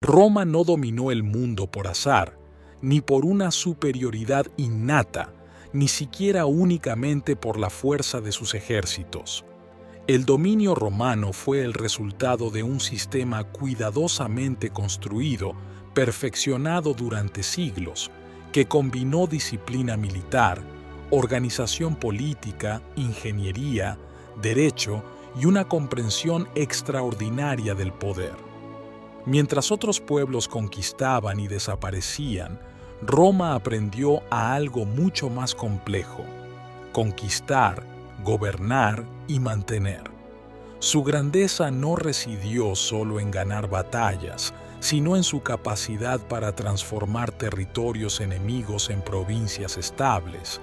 Roma no dominó el mundo por azar, ni por una superioridad innata, ni siquiera únicamente por la fuerza de sus ejércitos. El dominio romano fue el resultado de un sistema cuidadosamente construido, perfeccionado durante siglos, que combinó disciplina militar, organización política, ingeniería, derecho y una comprensión extraordinaria del poder. Mientras otros pueblos conquistaban y desaparecían, Roma aprendió a algo mucho más complejo: conquistar, gobernar y mantener. Su grandeza no residió solo en ganar batallas, sino en su capacidad para transformar territorios enemigos en provincias estables,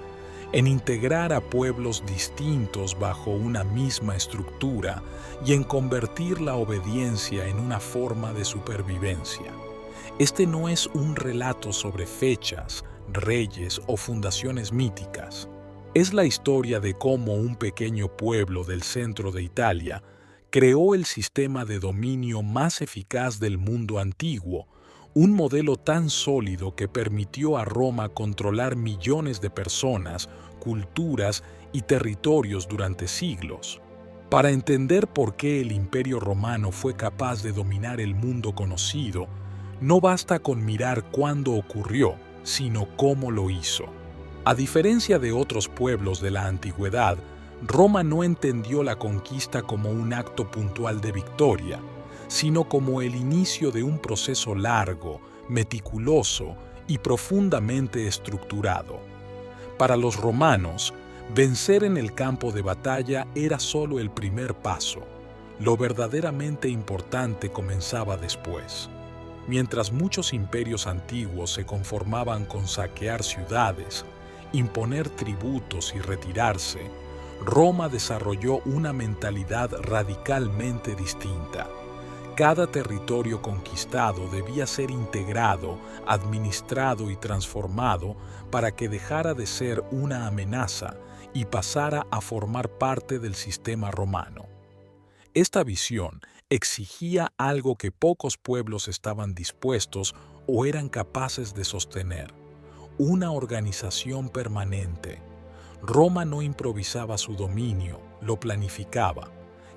en integrar a pueblos distintos bajo una misma estructura y en convertir la obediencia en una forma de supervivencia. Este no es un relato sobre fechas, reyes o fundaciones míticas. Es la historia de cómo un pequeño pueblo del centro de Italia creó el sistema de dominio más eficaz del mundo antiguo, un modelo tan sólido que permitió a Roma controlar millones de personas, culturas y territorios durante siglos. Para entender por qué el Imperio Romano fue capaz de dominar el mundo conocido, no basta con mirar cuándo ocurrió, sino cómo lo hizo. A diferencia de otros pueblos de la antigüedad, Roma no entendió la conquista como un acto puntual de victoria, sino como el inicio de un proceso largo, meticuloso y profundamente estructurado. Para los romanos, vencer en el campo de batalla era solo el primer paso. Lo verdaderamente importante comenzaba después. Mientras muchos imperios antiguos se conformaban con saquear ciudades, imponer tributos y retirarse, Roma desarrolló una mentalidad radicalmente distinta. Cada territorio conquistado debía ser integrado, administrado y transformado para que dejara de ser una amenaza y pasara a formar parte del sistema romano. Esta visión exigía algo que pocos pueblos estaban dispuestos o eran capaces de sostener: una organización permanente. Roma no improvisaba su dominio, lo planificaba.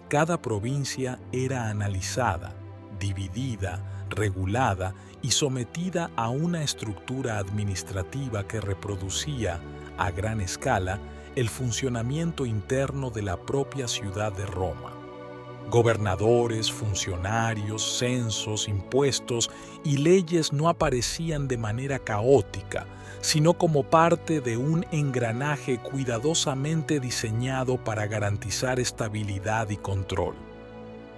Cada provincia era analizada, dividida, regulada y sometida a una estructura administrativa que reproducía, a gran escala, el funcionamiento interno de la propia ciudad de Roma. Gobernadores, funcionarios, censos, impuestos y leyes no aparecían de manera caótica, sino como parte de un engranaje cuidadosamente diseñado para garantizar estabilidad y control.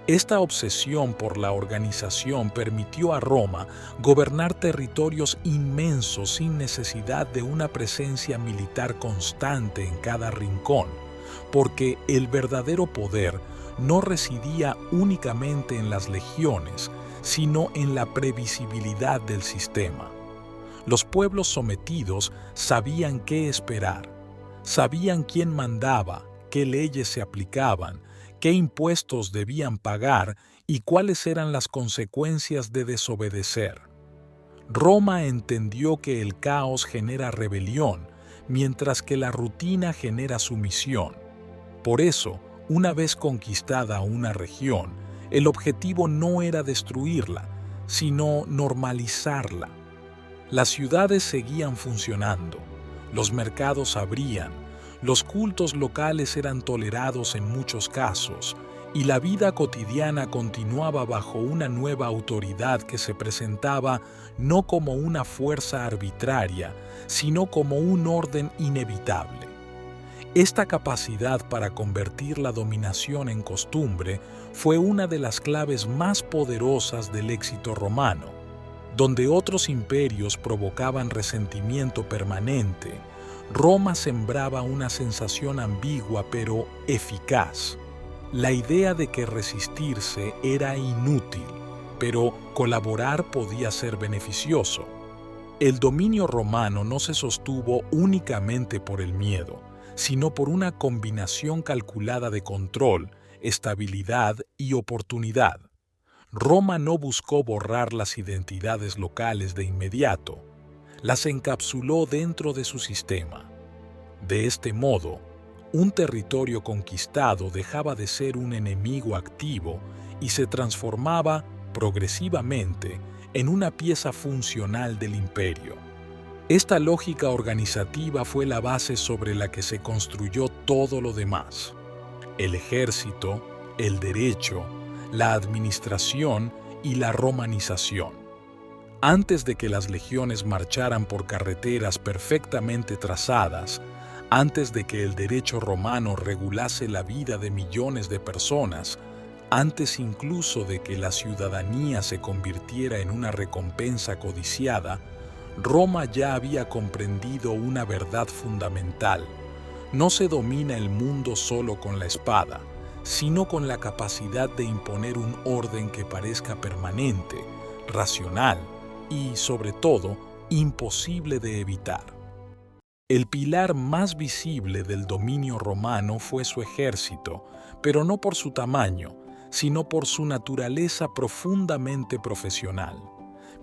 Esta obsesión por la organización permitió a Roma gobernar territorios inmensos sin necesidad de una presencia militar constante en cada rincón, porque el verdadero poder no residía únicamente en las legiones, sino en la previsibilidad del sistema. Los pueblos sometidos sabían qué esperar, sabían quién mandaba, qué leyes se aplicaban, qué impuestos debían pagar y cuáles eran las consecuencias de desobedecer. Roma entendió que el caos genera rebelión, mientras que la rutina genera sumisión. Por eso, una vez conquistada una región, el objetivo no era destruirla, sino normalizarla. Las ciudades seguían funcionando, los mercados abrían, los cultos locales eran tolerados en muchos casos, y la vida cotidiana continuaba bajo una nueva autoridad que se presentaba no como una fuerza arbitraria, sino como un orden inevitable. Esta capacidad para convertir la dominación en costumbre fue una de las claves más poderosas del éxito romano. Donde otros imperios provocaban resentimiento permanente, Roma sembraba una sensación ambigua pero eficaz: la idea de que resistirse era inútil, pero colaborar podía ser beneficioso. El dominio romano no se sostuvo únicamente por el miedo, sino por una combinación calculada de control, estabilidad y oportunidad. Roma no buscó borrar las identidades locales de inmediato, las encapsuló dentro de su sistema. De este modo, un territorio conquistado dejaba de ser un enemigo activo y se transformaba progresivamente en una pieza funcional del imperio. Esta lógica organizativa fue la base sobre la que se construyó todo lo demás: el ejército, el derecho, la administración y la romanización. Antes de que las legiones marcharan por carreteras perfectamente trazadas, antes de que el derecho romano regulase la vida de millones de personas, antes incluso de que la ciudadanía se convirtiera en una recompensa codiciada, Roma ya había comprendido una verdad fundamental: no se domina el mundo solo con la espada, sino con la capacidad de imponer un orden que parezca permanente, racional y, sobre todo, imposible de evitar. El pilar más visible del dominio romano fue su ejército, pero no por su tamaño, sino por su naturaleza profundamente profesional.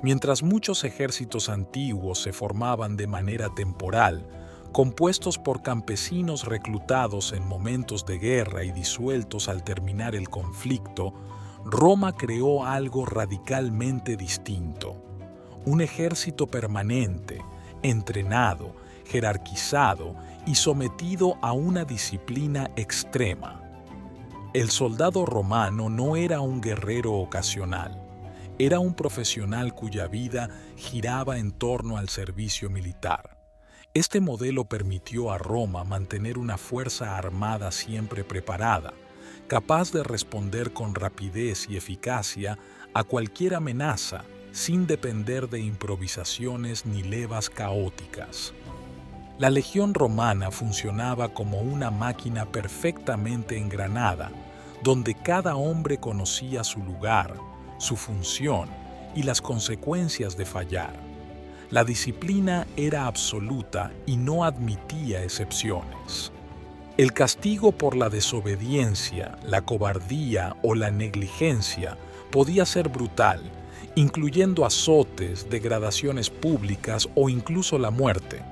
Mientras muchos ejércitos antiguos se formaban de manera temporal, compuestos por campesinos reclutados en momentos de guerra y disueltos al terminar el conflicto, Roma creó algo radicalmente distinto: un ejército permanente, entrenado, jerarquizado y sometido a una disciplina extrema. El soldado romano no era un guerrero ocasional, era un profesional cuya vida giraba en torno al servicio militar. Este modelo permitió a Roma mantener una fuerza armada siempre preparada, capaz de responder con rapidez y eficacia a cualquier amenaza, sin depender de improvisaciones ni levas caóticas. La legión romana funcionaba como una máquina perfectamente engranada, donde cada hombre conocía su lugar, su función y las consecuencias de fallar. La disciplina era absoluta y no admitía excepciones. El castigo por la desobediencia, la cobardía o la negligencia podía ser brutal, incluyendo azotes, degradaciones públicas o incluso la muerte.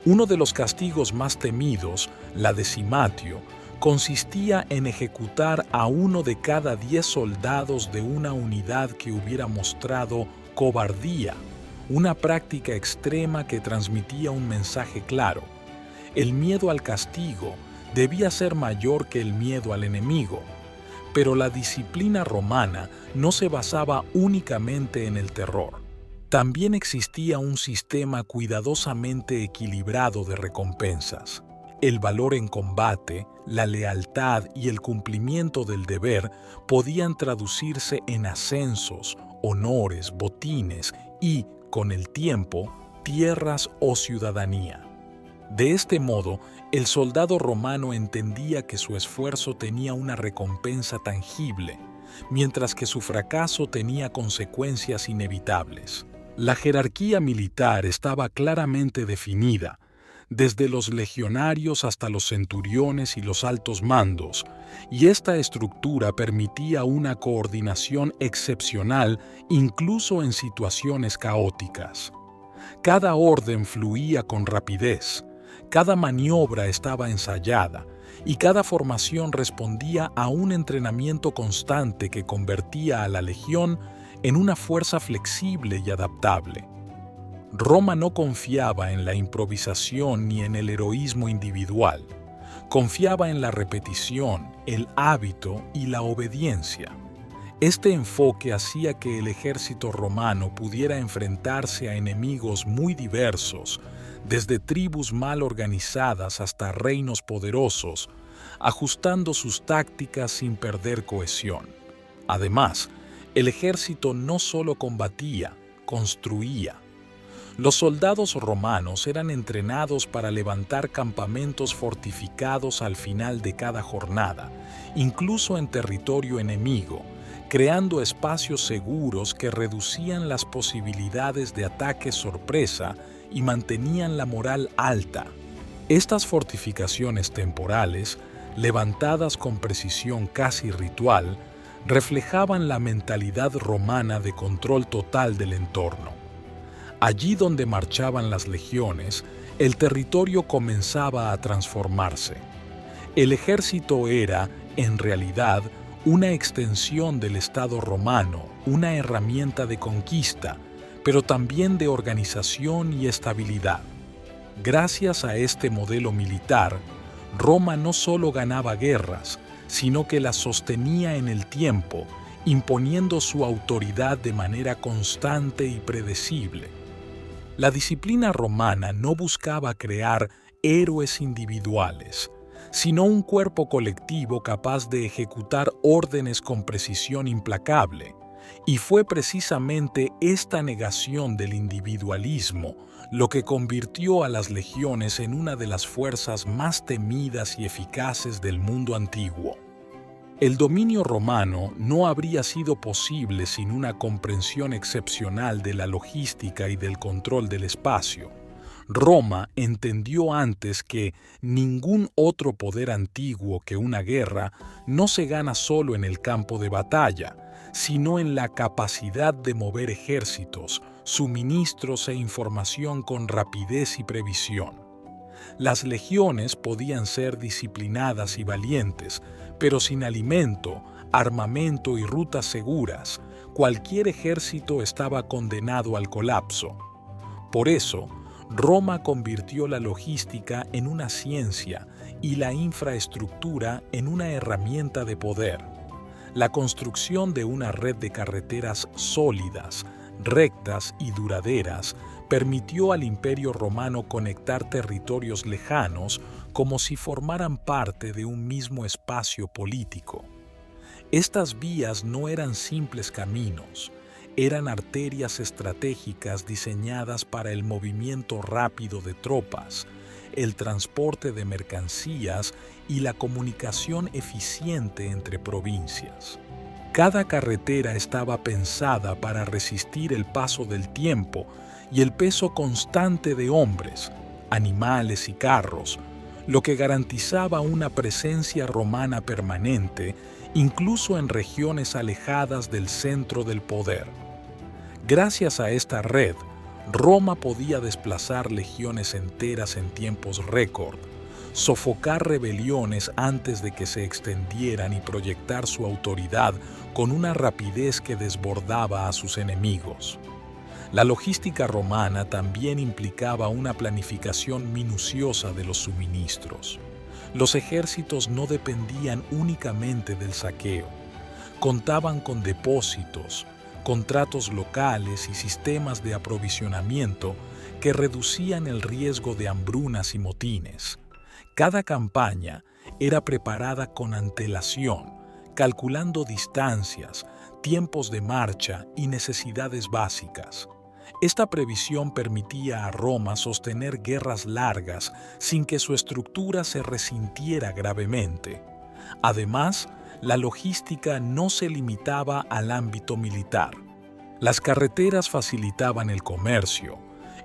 Uno de los castigos más temidos, la decimatio, consistía en ejecutar a 1 de cada 10 soldados de una unidad que hubiera mostrado cobardía, una práctica extrema que transmitía un mensaje claro: el miedo al castigo debía ser mayor que el miedo al enemigo. Pero la disciplina romana no se basaba únicamente en el terror. También existía un sistema cuidadosamente equilibrado de recompensas. El valor en combate, la lealtad y el cumplimiento del deber podían traducirse en ascensos, honores, botines y, con el tiempo, tierras o ciudadanía. De este modo, el soldado romano entendía que su esfuerzo tenía una recompensa tangible, mientras que su fracaso tenía consecuencias inevitables. La jerarquía militar estaba claramente definida, desde los legionarios hasta los centuriones y los altos mandos, y esta estructura permitía una coordinación excepcional incluso en situaciones caóticas. Cada orden fluía con rapidez, cada maniobra estaba ensayada y cada formación respondía a un entrenamiento constante que convertía a la legión en una fuerza flexible y adaptable. Roma no confiaba en la improvisación ni en el heroísmo individual. Confiaba en la repetición, el hábito y la obediencia. Este enfoque hacía que el ejército romano pudiera enfrentarse a enemigos muy diversos, desde tribus mal organizadas hasta reinos poderosos, ajustando sus tácticas sin perder cohesión. Además, el ejército no solo combatía, construía. Los soldados romanos eran entrenados para levantar campamentos fortificados al final de cada jornada, incluso en territorio enemigo, creando espacios seguros que reducían las posibilidades de ataques sorpresa y mantenían la moral alta. Estas fortificaciones temporales, levantadas con precisión casi ritual, reflejaban la mentalidad romana de control total del entorno. Allí donde marchaban las legiones, el territorio comenzaba a transformarse. El ejército era, en realidad, una extensión del Estado romano, una herramienta de conquista, pero también de organización y estabilidad. Gracias a este modelo militar, Roma no solo ganaba guerras, sino que las sostenía en el tiempo, imponiendo su autoridad de manera constante y predecible. La disciplina romana no buscaba crear héroes individuales, sino un cuerpo colectivo capaz de ejecutar órdenes con precisión implacable. Y fue precisamente esta negación del individualismo lo que convirtió a las legiones en una de las fuerzas más temidas y eficaces del mundo antiguo. El dominio romano no habría sido posible sin una comprensión excepcional de la logística y del control del espacio. Roma entendió antes que ningún otro poder antiguo que una guerra no se gana solo en el campo de batalla, sino en la capacidad de mover ejércitos, suministros e información con rapidez y previsión. Las legiones podían ser disciplinadas y valientes, pero sin alimento, armamento y rutas seguras, cualquier ejército estaba condenado al colapso. Por eso, Roma convirtió la logística en una ciencia y la infraestructura en una herramienta de poder. La construcción de una red de carreteras sólidas, rectas y duraderas permitió al Imperio Romano conectar territorios lejanos como si formaran parte de un mismo espacio político. Estas vías no eran simples caminos, eran arterias estratégicas diseñadas para el movimiento rápido de tropas, el transporte de mercancías y la comunicación eficiente entre provincias. Cada carretera estaba pensada para resistir el paso del tiempo y el peso constante de hombres, animales y carros, lo que garantizaba una presencia romana permanente, incluso en regiones alejadas del centro del poder. Gracias a esta red, Roma podía desplazar legiones enteras en tiempos récord, sofocar rebeliones antes de que se extendieran y proyectar su autoridad con una rapidez que desbordaba a sus enemigos. La logística romana también implicaba una planificación minuciosa de los suministros. Los ejércitos no dependían únicamente del saqueo. Contaban con depósitos, contratos locales y sistemas de aprovisionamiento que reducían el riesgo de hambrunas y motines. Cada campaña era preparada con antelación, calculando distancias, tiempos de marcha y necesidades básicas. Esta previsión permitía a Roma sostener guerras largas sin que su estructura se resintiera gravemente. Además, la logística no se limitaba al ámbito militar. Las carreteras facilitaban el comercio,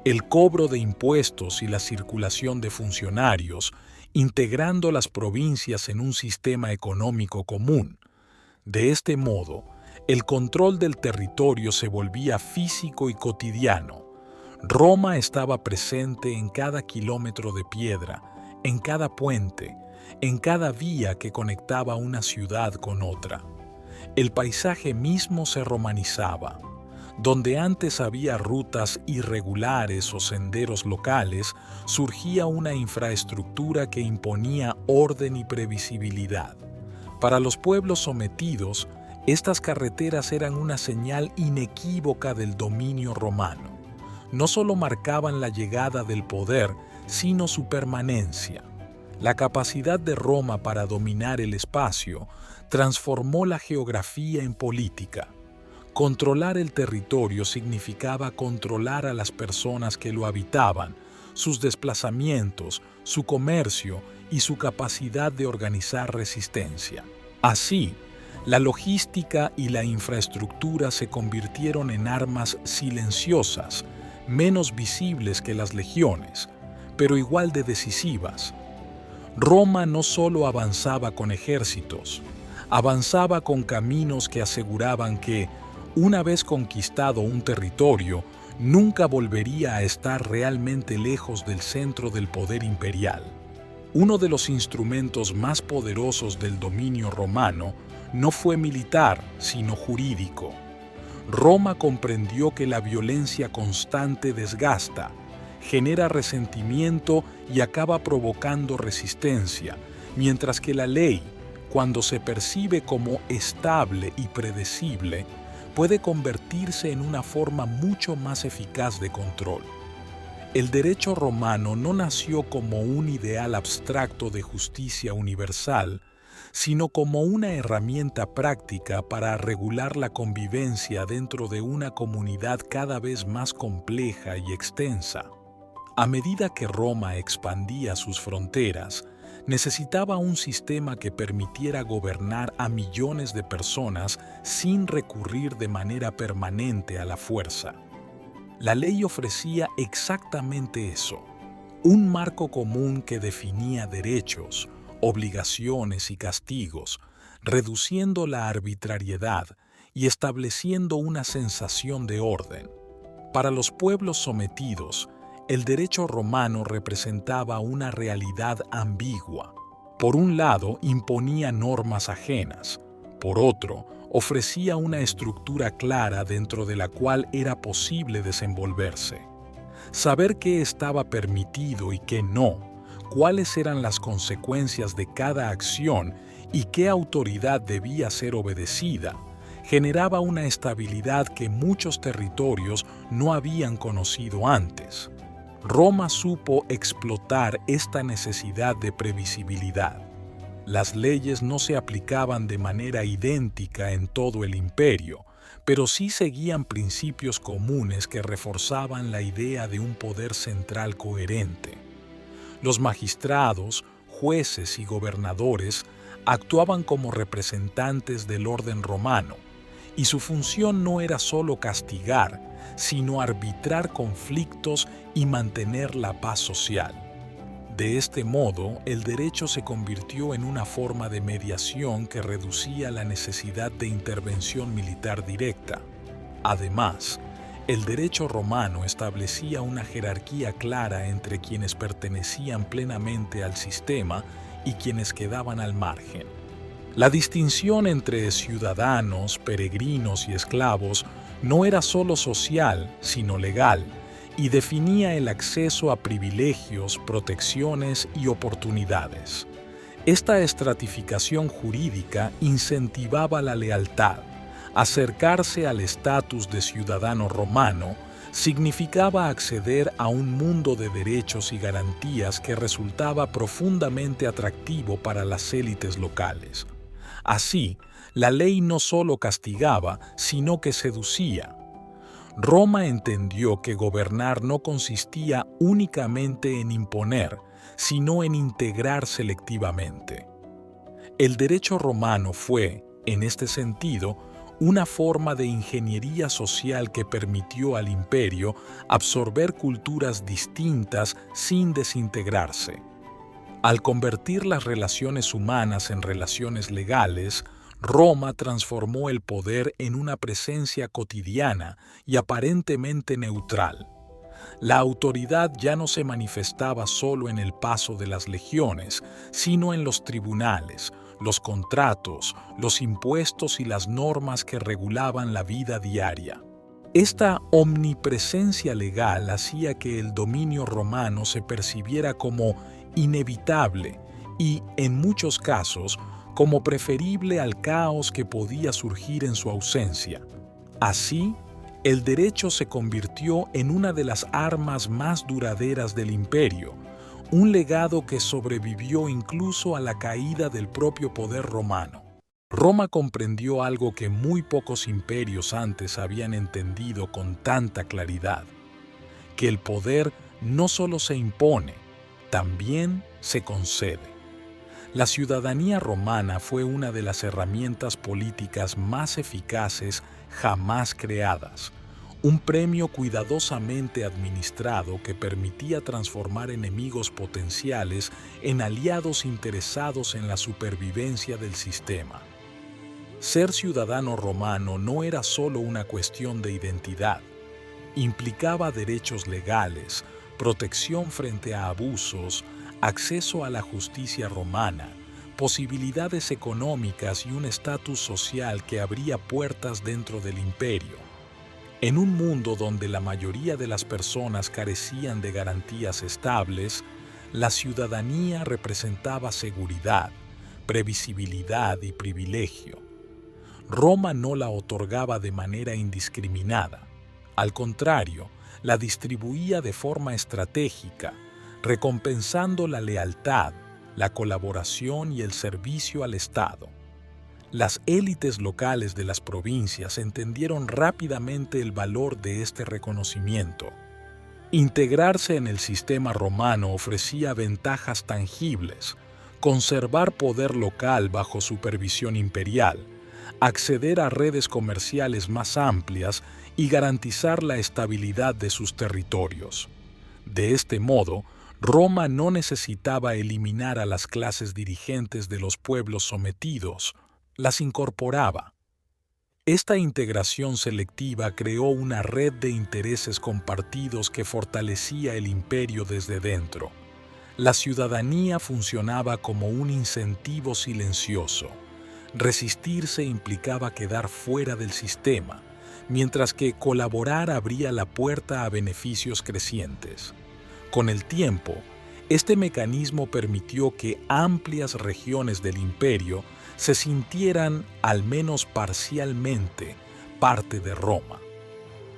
el cobro de impuestos y la circulación de funcionarios, integrando las provincias en un sistema económico común. De este modo, el control del territorio se volvía físico y cotidiano. Roma estaba presente en cada kilómetro de piedra, en cada puente, en cada vía que conectaba una ciudad con otra. El paisaje mismo se romanizaba. Donde antes había rutas irregulares o senderos locales, surgía una infraestructura que imponía orden y previsibilidad. Para los pueblos sometidos, estas carreteras eran una señal inequívoca del dominio romano. No solo marcaban la llegada del poder, sino su permanencia. La capacidad de Roma para dominar el espacio transformó la geografía en política. Controlar el territorio significaba controlar a las personas que lo habitaban, sus desplazamientos, su comercio y su capacidad de organizar resistencia. Así, la logística y la infraestructura se convirtieron en armas silenciosas, menos visibles que las legiones, pero igual de decisivas. Roma no solo avanzaba con ejércitos, Avanzaba con caminos que aseguraban que, una vez conquistado un territorio, nunca volvería a estar realmente lejos del centro del poder imperial. Uno de los instrumentos más poderosos del dominio romano no fue militar, sino jurídico. Roma comprendió que la violencia constante desgasta, genera resentimiento y acaba provocando resistencia, mientras que la ley, cuando se percibe como estable y predecible, puede convertirse en una forma mucho más eficaz de control. El derecho romano no nació como un ideal abstracto de justicia universal, sino como una herramienta práctica para regular la convivencia dentro de una comunidad cada vez más compleja y extensa. A medida que Roma expandía sus fronteras, necesitaba un sistema que permitiera gobernar a millones de personas sin recurrir de manera permanente a la fuerza. La ley ofrecía exactamente eso, un marco común que definía derechos, obligaciones y castigos, reduciendo la arbitrariedad y estableciendo una sensación de orden. Para los pueblos sometidos, el derecho romano representaba una realidad ambigua. Por un lado, imponía normas ajenas. Por otro, ofrecía una estructura clara dentro de la cual era posible desenvolverse. Saber qué estaba permitido y qué no, cuáles eran las consecuencias de cada acción y qué autoridad debía ser obedecida, generaba una estabilidad que muchos territorios no habían conocido antes. Roma supo explotar esta necesidad de previsibilidad. Las leyes no se aplicaban de manera idéntica en todo el imperio, pero sí seguían principios comunes que reforzaban la idea de un poder central coherente. Los magistrados, jueces y gobernadores actuaban como representantes del orden romano, y su función no era solo castigar, sino arbitrar conflictos y mantener la paz social. De este modo, el derecho se convirtió en una forma de mediación que reducía la necesidad de intervención militar directa. Además, el derecho romano establecía una jerarquía clara entre quienes pertenecían plenamente al sistema y quienes quedaban al margen. La distinción entre ciudadanos, peregrinos y esclavos no era solo social, sino legal, y definía el acceso a privilegios, protecciones y oportunidades. Esta estratificación jurídica incentivaba la lealtad. Acercarse al estatus de ciudadano romano significaba acceder a un mundo de derechos y garantías que resultaba profundamente atractivo para las élites locales. Así, la ley no solo castigaba, sino que seducía. Roma entendió que gobernar no consistía únicamente en imponer, sino en integrar selectivamente. El derecho romano fue, en este sentido, una forma de ingeniería social que permitió al imperio absorber culturas distintas sin desintegrarse. Al convertir las relaciones humanas en relaciones legales, Roma transformó el poder en una presencia cotidiana y aparentemente neutral. La autoridad ya no se manifestaba solo en el paso de las legiones, sino en los tribunales, los contratos, los impuestos y las normas que regulaban la vida diaria. Esta omnipresencia legal hacía que el dominio romano se percibiera como inevitable y, en muchos casos, como preferible al caos que podía surgir en su ausencia. Así, el derecho se convirtió en una de las armas más duraderas del imperio, un legado que sobrevivió incluso a la caída del propio poder romano. Roma comprendió algo que muy pocos imperios antes habían entendido con tanta claridad, que el poder no solo se impone, también se concede. La ciudadanía romana fue una de las herramientas políticas más eficaces jamás creadas, un premio cuidadosamente administrado que permitía transformar enemigos potenciales en aliados interesados en la supervivencia del sistema. Ser ciudadano romano no era solo una cuestión de identidad. Implicaba derechos legales, protección frente a abusos, acceso a la justicia romana, posibilidades económicas y un estatus social que abría puertas dentro del imperio. En un mundo donde la mayoría de las personas carecían de garantías estables, la ciudadanía representaba seguridad, previsibilidad y privilegio. Roma no la otorgaba de manera indiscriminada. Al contrario, la distribuía de forma estratégica, recompensando la lealtad, la colaboración y el servicio al Estado. Las élites locales de las provincias entendieron rápidamente el valor de este reconocimiento. Integrarse en el sistema romano ofrecía ventajas tangibles: conservar poder local bajo supervisión imperial, acceder a redes comerciales más amplias y garantizar la estabilidad de sus territorios. De este modo, Roma no necesitaba eliminar a las clases dirigentes de los pueblos sometidos, las incorporaba. Esta integración selectiva creó una red de intereses compartidos que fortalecía el imperio desde dentro. La ciudadanía funcionaba como un incentivo silencioso. Resistirse implicaba quedar fuera del sistema, mientras que colaborar abría la puerta a beneficios crecientes. Con el tiempo, este mecanismo permitió que amplias regiones del imperio se sintieran, al menos parcialmente, parte de Roma.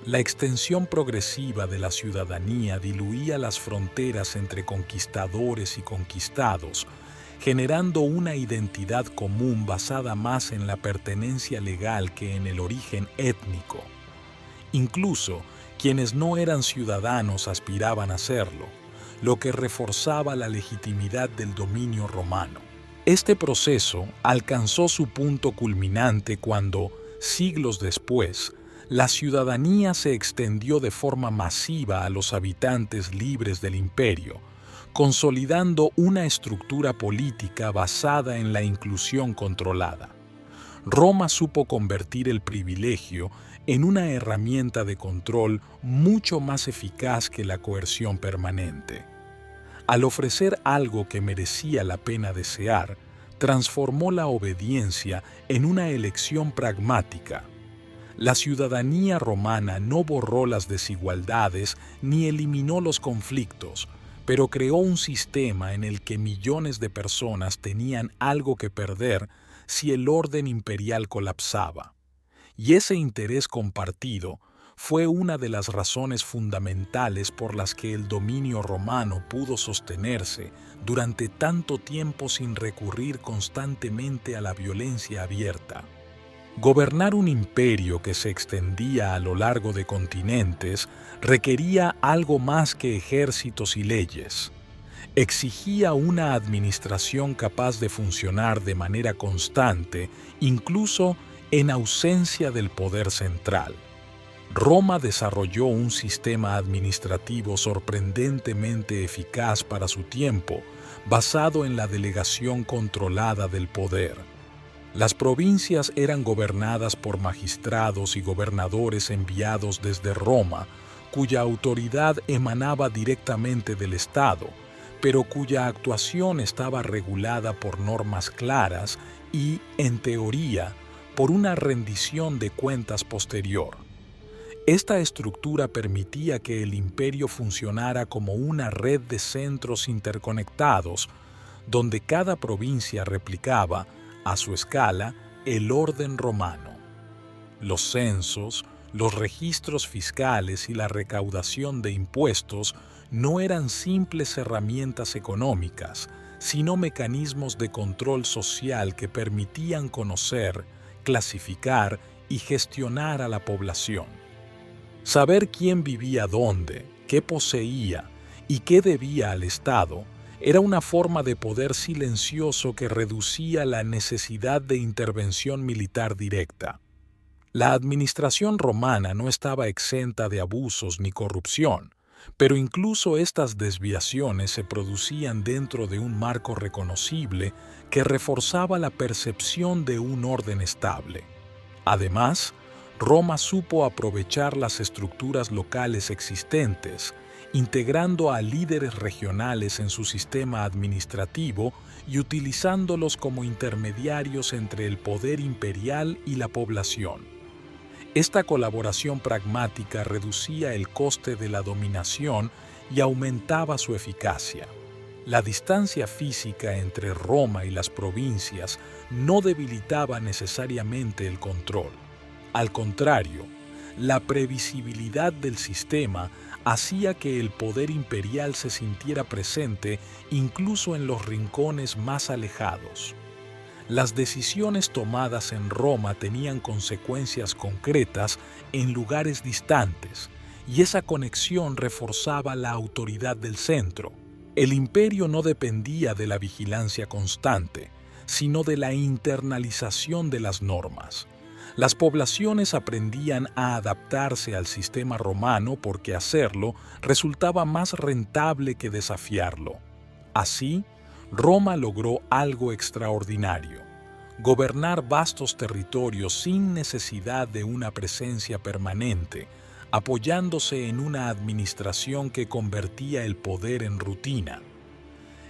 La extensión progresiva de la ciudadanía diluía las fronteras entre conquistadores y conquistados, generando una identidad común basada más en la pertenencia legal que en el origen étnico. Incluso quienes no eran ciudadanos aspiraban a serlo, lo que reforzaba la legitimidad del dominio romano. Este proceso alcanzó su punto culminante cuando, siglos después, la ciudadanía se extendió de forma masiva a los habitantes libres del imperio, consolidando una estructura política basada en la inclusión controlada. Roma supo convertir el privilegio en una herramienta de control mucho más eficaz que la coerción permanente. Al ofrecer algo que merecía la pena desear, transformó la obediencia en una elección pragmática. La ciudadanía romana no borró las desigualdades ni eliminó los conflictos, pero creó un sistema en el que millones de personas tenían algo que perder si el orden imperial colapsaba. Y ese interés compartido fue una de las razones fundamentales por las que el dominio romano pudo sostenerse durante tanto tiempo sin recurrir constantemente a la violencia abierta. Gobernar un imperio que se extendía a lo largo de continentes requería algo más que ejércitos y leyes. Exigía una administración capaz de funcionar de manera constante, incluso en ausencia del poder central. Roma desarrolló un sistema administrativo sorprendentemente eficaz para su tiempo, basado en la delegación controlada del poder. Las provincias eran gobernadas por magistrados y gobernadores enviados desde Roma, cuya autoridad emanaba directamente del Estado, pero cuya actuación estaba regulada por normas claras y, en teoría, por una rendición de cuentas posterior. Esta estructura permitía que el imperio funcionara como una red de centros interconectados, donde cada provincia replicaba, a su escala, el orden romano. Los censos, los registros fiscales y la recaudación de impuestos no eran simples herramientas económicas, sino mecanismos de control social que permitían conocer, clasificar y gestionar a la población. Saber quién vivía dónde, qué poseía y qué debía al Estado era una forma de poder silencioso que reducía la necesidad de intervención militar directa. La administración romana no estaba exenta de abusos ni corrupción, Pero incluso estas desviaciones se producían dentro de un marco reconocible que reforzaba la percepción de un orden estable. Además, Roma supo aprovechar las estructuras locales existentes, integrando a líderes regionales en su sistema administrativo y utilizándolos como intermediarios entre el poder imperial y la población. Esta colaboración pragmática reducía el coste de la dominación y aumentaba su eficacia. La distancia física entre Roma y las provincias no debilitaba necesariamente el control. Al contrario, la previsibilidad del sistema hacía que el poder imperial se sintiera presente incluso en los rincones más alejados. Las decisiones tomadas en Roma tenían consecuencias concretas en lugares distantes, y esa conexión reforzaba la autoridad del centro. El imperio no dependía de la vigilancia constante, sino de la internalización de las normas. Las poblaciones aprendían a adaptarse al sistema romano porque hacerlo resultaba más rentable que desafiarlo. Así, Roma logró algo extraordinario: gobernar vastos territorios sin necesidad de una presencia permanente, apoyándose en una administración que convertía el poder en rutina.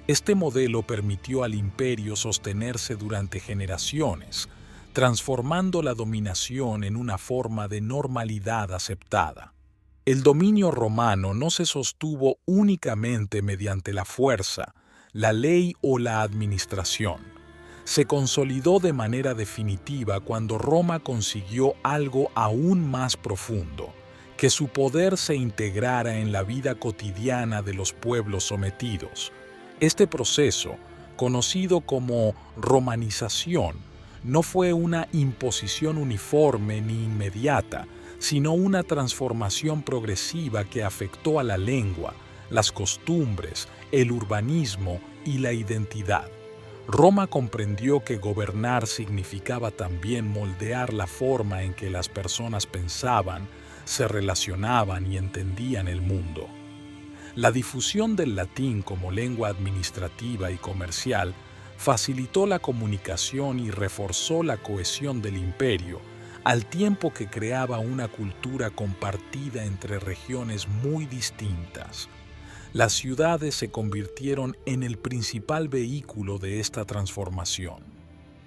Este modelo permitió al imperio sostenerse durante generaciones, transformando la dominación en una forma de normalidad aceptada. El dominio romano no se sostuvo únicamente mediante la fuerza, la ley o la administración. Se consolidó de manera definitiva cuando Roma consiguió algo aún más profundo: que su poder se integrara en la vida cotidiana de los pueblos sometidos. Este proceso, conocido como romanización, no fue una imposición uniforme ni inmediata, sino una transformación progresiva que afectó a la lengua, las costumbres, el urbanismo y la identidad. Roma comprendió que gobernar significaba también moldear la forma en que las personas pensaban, se relacionaban y entendían el mundo. La difusión del latín como lengua administrativa y comercial facilitó la comunicación y reforzó la cohesión del imperio, al tiempo que creaba una cultura compartida entre regiones muy distintas. Las ciudades se convirtieron en el principal vehículo de esta transformación.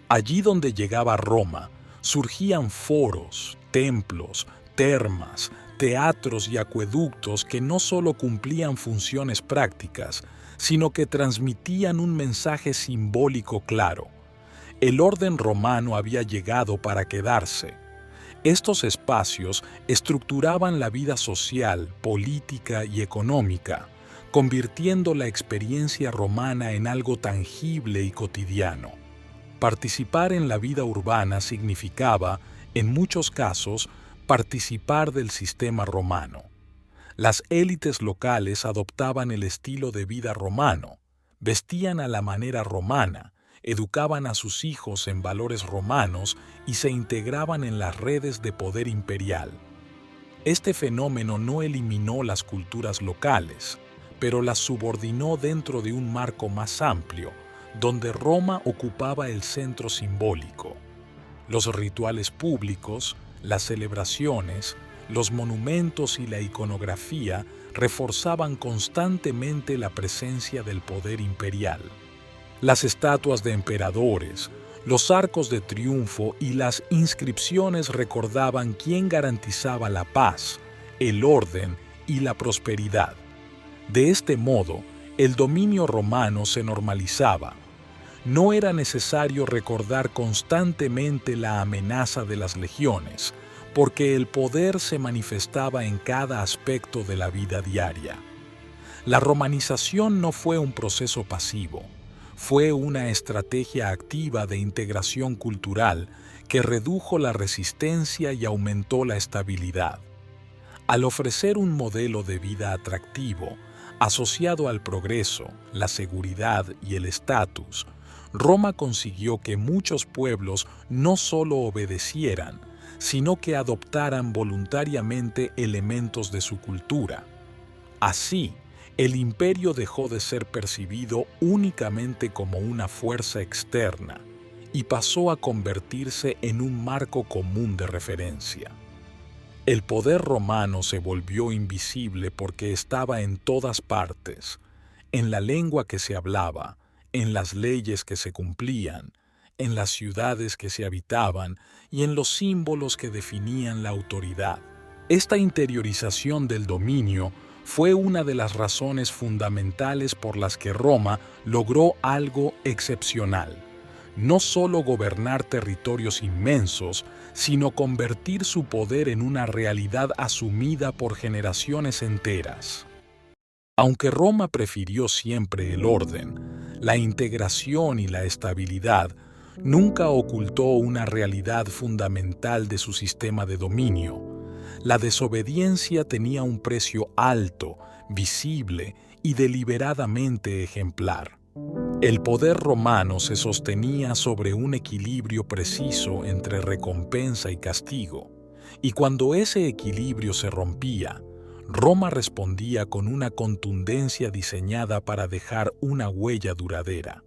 Allí donde llegaba Roma, surgían foros, templos, termas, teatros y acueductos que no solo cumplían funciones prácticas, sino que transmitían un mensaje simbólico claro. El orden romano había llegado para quedarse. Estos espacios estructuraban la vida social, política y económica, convirtiendo la experiencia romana en algo tangible y cotidiano. Participar en la vida urbana significaba, en muchos casos, participar del sistema romano. Las élites locales adoptaban el estilo de vida romano, vestían a la manera romana, educaban a sus hijos en valores romanos y se integraban en las redes de poder imperial. Este fenómeno no eliminó las culturas locales, pero las subordinó dentro de un marco más amplio, donde Roma ocupaba el centro simbólico. Los rituales públicos, las celebraciones, los monumentos y la iconografía reforzaban constantemente la presencia del poder imperial. Las estatuas de emperadores, los arcos de triunfo y las inscripciones recordaban quién garantizaba la paz, el orden y la prosperidad. De este modo, el dominio romano se normalizaba. No era necesario recordar constantemente la amenaza de las legiones, porque el poder se manifestaba en cada aspecto de la vida diaria. La romanización no fue un proceso pasivo, fue una estrategia activa de integración cultural que redujo la resistencia y aumentó la estabilidad. Al ofrecer un modelo de vida atractivo, asociado al progreso, la seguridad y el estatus, Roma consiguió que muchos pueblos no solo obedecieran, sino que adoptaran voluntariamente elementos de su cultura. Así, el imperio dejó de ser percibido únicamente como una fuerza externa y pasó a convertirse en un marco común de referencia. El poder romano se volvió invisible porque estaba en todas partes, en la lengua que se hablaba, en las leyes que se cumplían, en las ciudades que se habitaban y en los símbolos que definían la autoridad. Esta interiorización del dominio fue una de las razones fundamentales por las que Roma logró algo excepcional: no solo gobernar territorios inmensos, sino convertir su poder en una realidad asumida por generaciones enteras. Aunque Roma prefirió siempre el orden, la integración y la estabilidad, nunca ocultó una realidad fundamental de su sistema de dominio. La desobediencia tenía un precio alto, visible y deliberadamente ejemplar. El poder romano se sostenía sobre un equilibrio preciso entre recompensa y castigo, y cuando ese equilibrio se rompía, Roma respondía con una contundencia diseñada para dejar una huella duradera.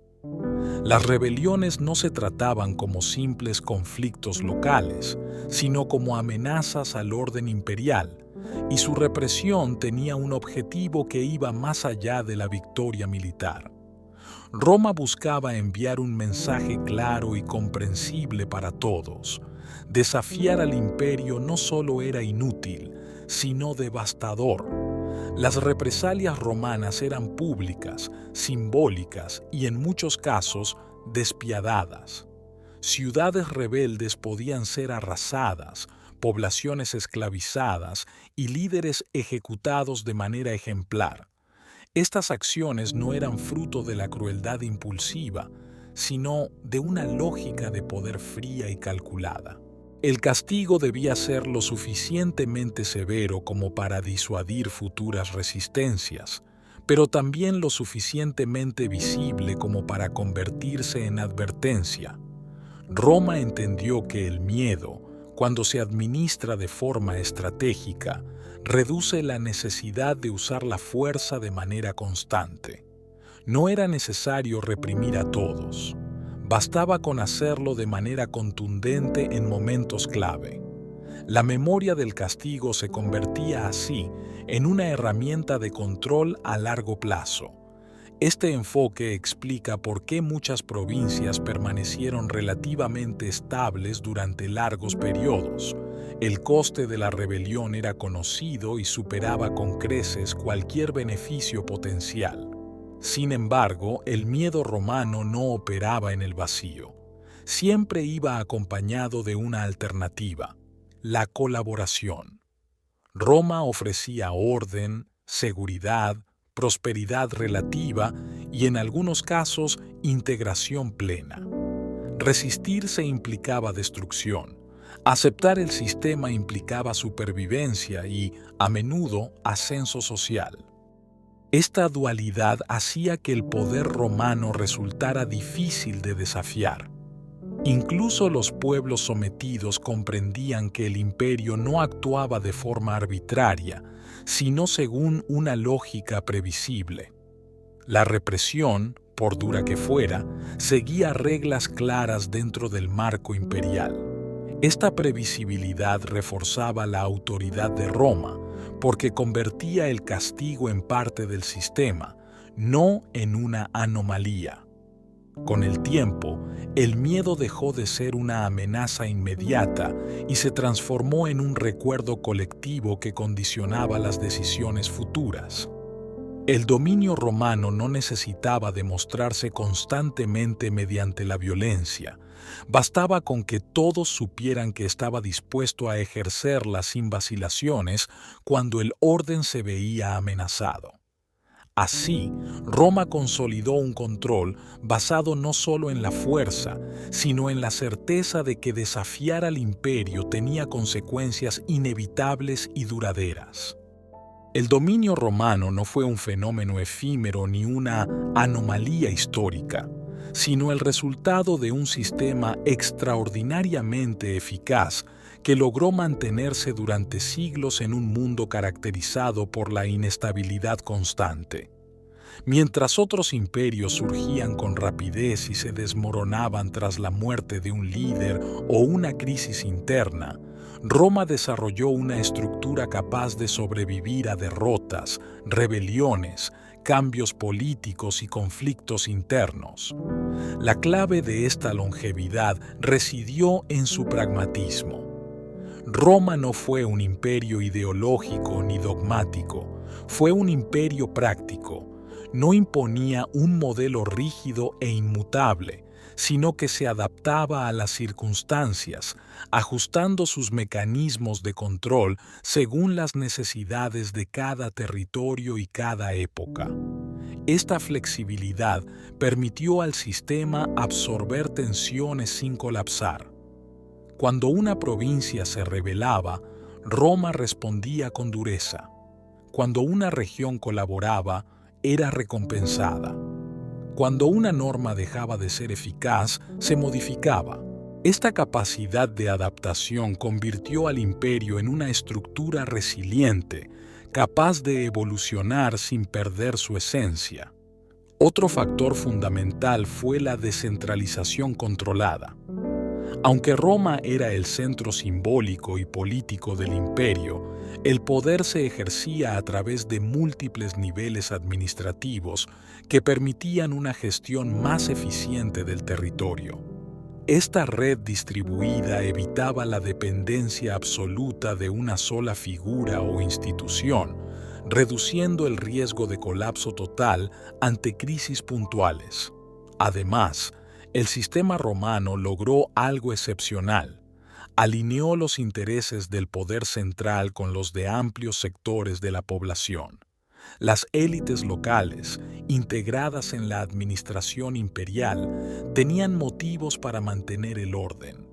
Las rebeliones no se trataban como simples conflictos locales, sino como amenazas al orden imperial, y su represión tenía un objetivo que iba más allá de la victoria militar. Roma buscaba enviar un mensaje claro y comprensible para todos. Desafiar al imperio no solo era inútil, sino devastador. Las represalias romanas eran públicas, simbólicas y en muchos casos despiadadas. Ciudades rebeldes podían ser arrasadas, poblaciones esclavizadas y líderes ejecutados de manera ejemplar. Estas acciones no eran fruto de la crueldad impulsiva, sino de una lógica de poder fría y calculada. El castigo debía ser lo suficientemente severo como para disuadir futuras resistencias, pero también lo suficientemente visible como para convertirse en advertencia. Roma entendió que el miedo, cuando se administra de forma estratégica, reduce la necesidad de usar la fuerza de manera constante. No era necesario reprimir a todos. Bastaba con hacerlo de manera contundente en momentos clave. La memoria del castigo se convertía así en una herramienta de control a largo plazo. Este enfoque explica por qué muchas provincias permanecieron relativamente estables durante largos periodos. El coste de la rebelión era conocido y superaba con creces cualquier beneficio potencial. Sin embargo, el miedo romano no operaba en el vacío. Siempre iba acompañado de una alternativa: la colaboración. Roma ofrecía orden, seguridad, prosperidad relativa y, en algunos casos, integración plena. Resistirse implicaba destrucción. Aceptar el sistema implicaba supervivencia y, a menudo, ascenso social. Esta dualidad hacía que el poder romano resultara difícil de desafiar. Incluso los pueblos sometidos comprendían que el imperio no actuaba de forma arbitraria, sino según una lógica previsible. La represión, por dura que fuera, seguía reglas claras dentro del marco imperial. Esta previsibilidad reforzaba la autoridad de Roma, porque convertía el castigo en parte del sistema, no en una anomalía. Con el tiempo, el miedo dejó de ser una amenaza inmediata y se transformó en un recuerdo colectivo que condicionaba las decisiones futuras. El dominio romano no necesitaba demostrarse constantemente mediante la violencia. Bastaba con que todos supieran que estaba dispuesto a ejercerla sin vacilaciones cuando el orden se veía amenazado. Así, Roma consolidó un control basado no solo en la fuerza, sino en la certeza de que desafiar al imperio tenía consecuencias inevitables y duraderas. El dominio romano no fue un fenómeno efímero ni una anomalía histórica, sino el resultado de un sistema extraordinariamente eficaz que logró mantenerse durante siglos en un mundo caracterizado por la inestabilidad constante. Mientras otros imperios surgían con rapidez y se desmoronaban tras la muerte de un líder o una crisis interna, Roma desarrolló una estructura capaz de sobrevivir a derrotas, rebeliones, cambios políticos y conflictos internos. La clave de esta longevidad residió en su pragmatismo. Roma no fue un imperio ideológico ni dogmático, fue un imperio práctico. No imponía un modelo rígido e inmutable, sino que se adaptaba a las circunstancias, ajustando sus mecanismos de control según las necesidades de cada territorio y cada época. Esta flexibilidad permitió al sistema absorber tensiones sin colapsar. Cuando una provincia se rebelaba, Roma respondía con dureza. Cuando una región colaboraba, era recompensada. Cuando una norma dejaba de ser eficaz, se modificaba. Esta capacidad de adaptación convirtió al imperio en una estructura resiliente, capaz de evolucionar sin perder su esencia. Otro factor fundamental fue la descentralización controlada. Aunque Roma era el centro simbólico y político del imperio, el poder se ejercía a través de múltiples niveles administrativos que permitían una gestión más eficiente del territorio. Esta red distribuida evitaba la dependencia absoluta de una sola figura o institución, reduciendo el riesgo de colapso total ante crisis puntuales. Además, el sistema romano logró algo excepcional. Alineó los intereses del poder central con los de amplios sectores de la población. Las élites locales, integradas en la administración imperial, tenían motivos para mantener el orden.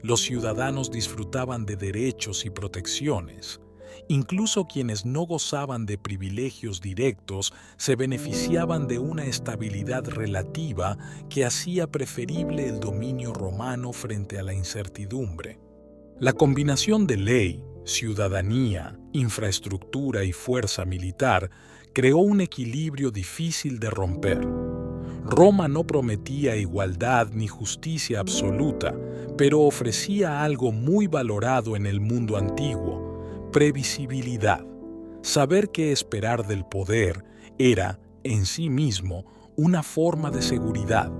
Los ciudadanos disfrutaban de derechos y protecciones. Incluso quienes no gozaban de privilegios directos se beneficiaban de una estabilidad relativa que hacía preferible el dominio romano frente a la incertidumbre. La combinación de ley, ciudadanía, infraestructura y fuerza militar creó un equilibrio difícil de romper. Roma no prometía igualdad ni justicia absoluta, pero ofrecía algo muy valorado en el mundo antiguo: previsibilidad. Saber qué esperar del poder era, en sí mismo, una forma de seguridad.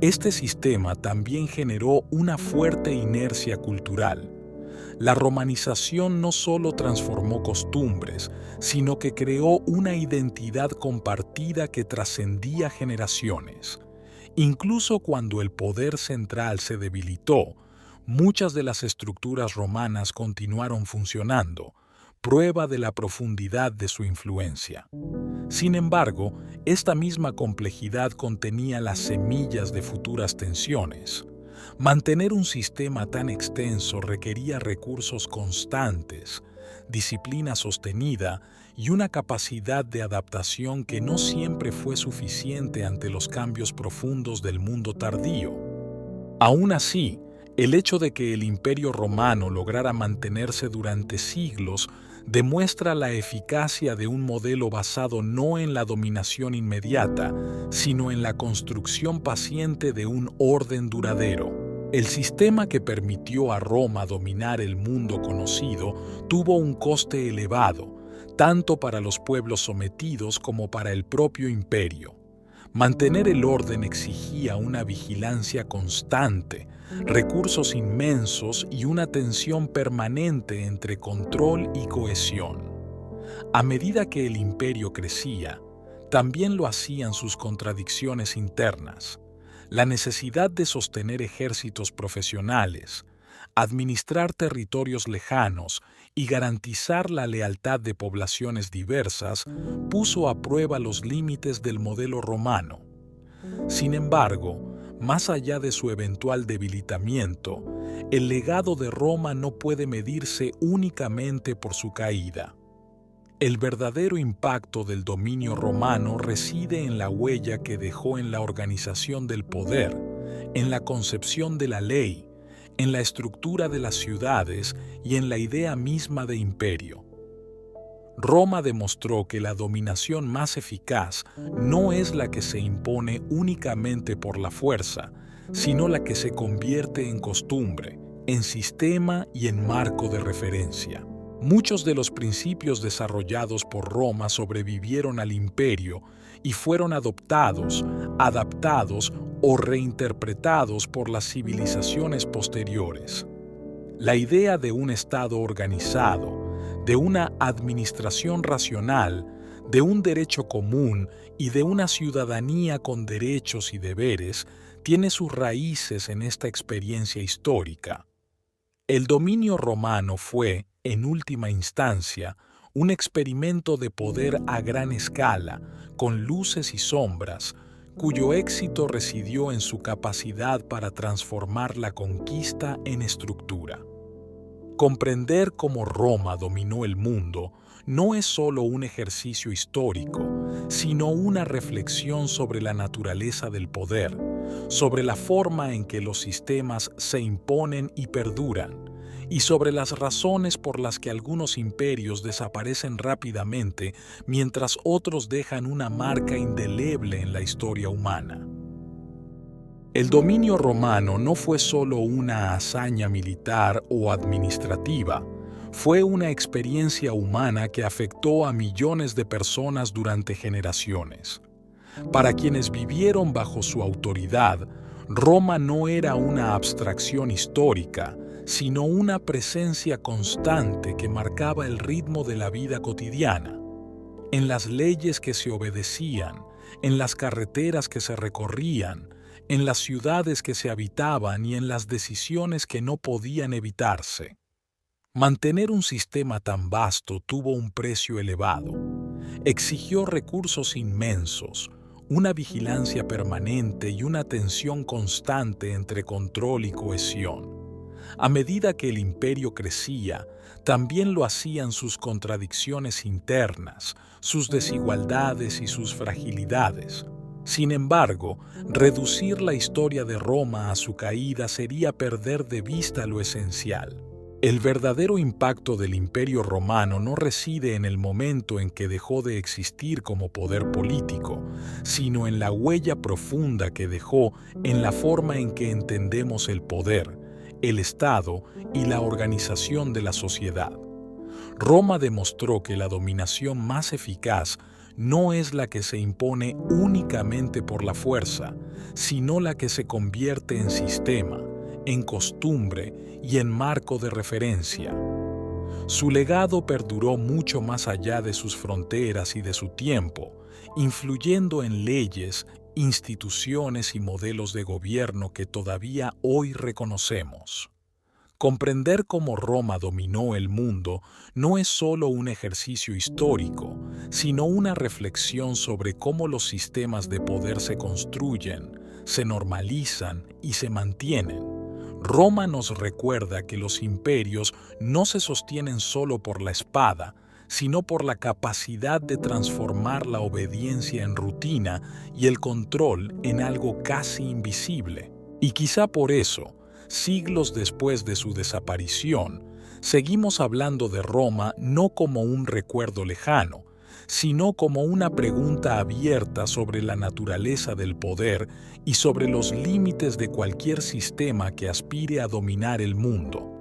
Este sistema también generó una fuerte inercia cultural. La romanización no solo transformó costumbres, sino que creó una identidad compartida que trascendía generaciones. Incluso cuando el poder central se debilitó, muchas de las estructuras romanas continuaron funcionando, prueba de la profundidad de su influencia. Sin embargo, esta misma complejidad contenía las semillas de futuras tensiones. Mantener un sistema tan extenso requería recursos constantes, disciplina sostenida y una capacidad de adaptación que no siempre fue suficiente ante los cambios profundos del mundo tardío. Aún así, el hecho de que el Imperio Romano lograra mantenerse durante siglos demuestra la eficacia de un modelo basado no en la dominación inmediata, sino en la construcción paciente de un orden duradero. El sistema que permitió a Roma dominar el mundo conocido tuvo un coste elevado, tanto para los pueblos sometidos como para el propio imperio. Mantener el orden exigía una vigilancia constante, recursos inmensos y una tensión permanente entre control y cohesión. A medida que el imperio crecía, también lo hacían sus contradicciones internas, la necesidad de sostener ejércitos profesionales, administrar territorios lejanos y garantizar la lealtad de poblaciones diversas puso a prueba los límites del modelo romano. Sin embargo, más allá de su eventual debilitamiento, el legado de Roma no puede medirse únicamente por su caída. El verdadero impacto del dominio romano reside en la huella que dejó en la organización del poder, en la concepción de la ley, en la estructura de las ciudades y en la idea misma de imperio. Roma demostró que la dominación más eficaz no es la que se impone únicamente por la fuerza, sino la que se convierte en costumbre, en sistema y en marco de referencia. Muchos de los principios desarrollados por Roma sobrevivieron al imperio y fueron adoptados, adaptados o reinterpretados por las civilizaciones posteriores. La idea de un Estado organizado, de una administración racional, de un derecho común y de una ciudadanía con derechos y deberes tiene sus raíces en esta experiencia histórica. El dominio romano fue, en última instancia, un experimento de poder a gran escala, con luces y sombras, cuyo éxito residió en su capacidad para transformar la conquista en estructura. Comprender cómo Roma dominó el mundo no es solo un ejercicio histórico, sino una reflexión sobre la naturaleza del poder, sobre la forma en que los sistemas se imponen y perduran, y sobre las razones por las que algunos imperios desaparecen rápidamente mientras otros dejan una marca indeleble en la historia humana. El dominio romano no fue solo una hazaña militar o administrativa, fue una experiencia humana que afectó a millones de personas durante generaciones. Para quienes vivieron bajo su autoridad, Roma no era una abstracción histórica, sino una presencia constante que marcaba el ritmo de la vida cotidiana. En las leyes que se obedecían, en las carreteras que se recorrían, en las ciudades que se habitaban y en las decisiones que no podían evitarse. Mantener un sistema tan vasto tuvo un precio elevado. Exigió recursos inmensos, una vigilancia permanente y una tensión constante entre control y cohesión. A medida que el imperio crecía, también lo hacían sus contradicciones internas, sus desigualdades y sus fragilidades. Sin embargo, reducir la historia de Roma a su caída sería perder de vista lo esencial. El verdadero impacto del Imperio Romano no reside en el momento en que dejó de existir como poder político, sino en la huella profunda que dejó en la forma en que entendemos el poder, el Estado y la organización de la sociedad. Roma demostró que la dominación más eficaz no es la que se impone únicamente por la fuerza, sino la que se convierte en sistema, en costumbre y en marco de referencia. Su legado perduró mucho más allá de sus fronteras y de su tiempo, influyendo en leyes, instituciones y modelos de gobierno que todavía hoy reconocemos. Comprender cómo Roma dominó el mundo no es solo un ejercicio histórico, sino una reflexión sobre cómo los sistemas de poder se construyen, se normalizan y se mantienen. Roma nos recuerda que los imperios no se sostienen solo por la espada, sino por la capacidad de transformar la obediencia en rutina y el control en algo casi invisible. Y quizá por eso, siglos después de su desaparición, seguimos hablando de Roma no como un recuerdo lejano, sino como una pregunta abierta sobre la naturaleza del poder y sobre los límites de cualquier sistema que aspire a dominar el mundo.